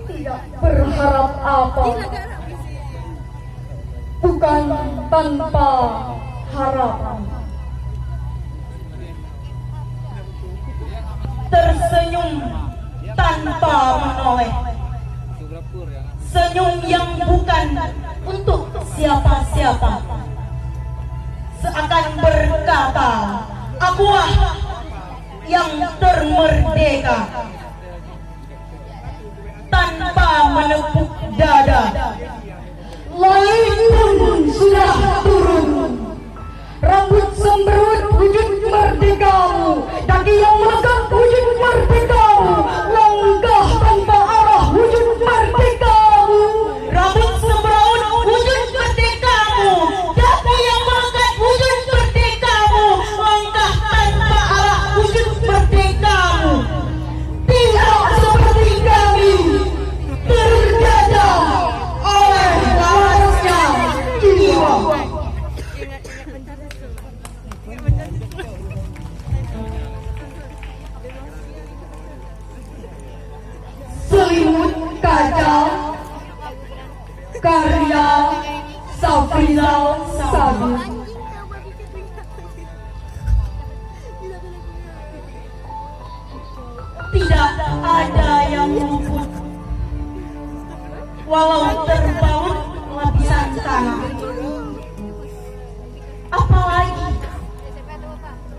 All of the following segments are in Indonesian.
Tidak berharap apa, bukan tanpa harapan. Tersenyum tanpa menoleh, senyum yang bukan untuk siapa-siapa, seakan berkata, akulah yang termerdeka, tanpa menepuk dada. Langit pun sudah turun, rambut sembrut wujud merdekamu, kaki yang megap wujud merdekamu, langkah tanpa arah wujud merdekamu. Rambut sembrut wujud merdekamu, kaki yang megap wujud merdekamu, langkah tanpa arah wujud merdekamu. Tidak seperti kami terjajah oleh larasnya jiwa. Selimut kaca karya Safrizal Sagu. Tidak ada yang luput walau terbaut lapisan tanah, apalagi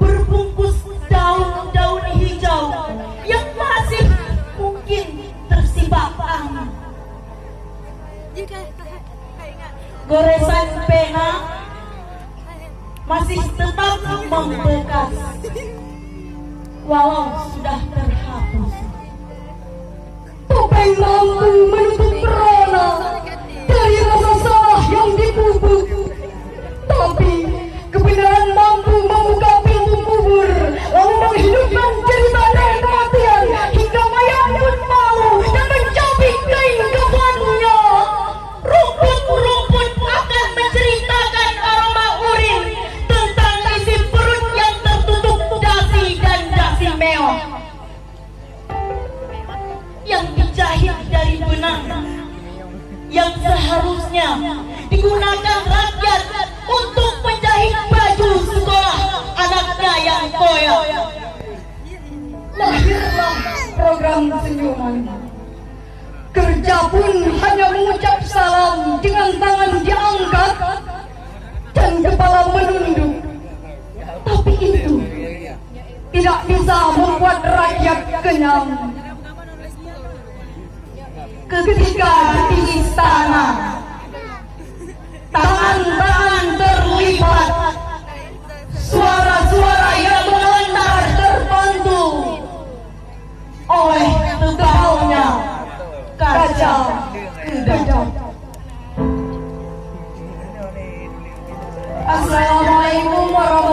berbungkus daun-daun hijau yang masih mungkin tersibak angin. Goresan pena masih tetap membekas walau sudah terhapus. Topeng mampu menutup rona dari rasa salah yang dipupuk, tapi kebenaran mampu membuka pintu kubur, lalu menghidupkan cerita dari kematian hingga mayat pun malu dan mencabik kain kafannya. Rumput-rumput akan menceritakan aroma urin tentang isi perut yang tertutup dasi dan dasi meong yang dijahit dari benang yang seharusnya digunakan rakyat untuk menjahit baju sekolah anaknya yang koyak. Lahirlah program senyuman. Kerja pun hanya mengucap salam dengan tangan diangkat dan kepala menunduk. Tapi itu tidak bisa membuat rakyat kenyang. Ketika di istana, tangan-tangan terlipat, suara-suara yang melontar terbantu oleh tebalnya kaca gedang.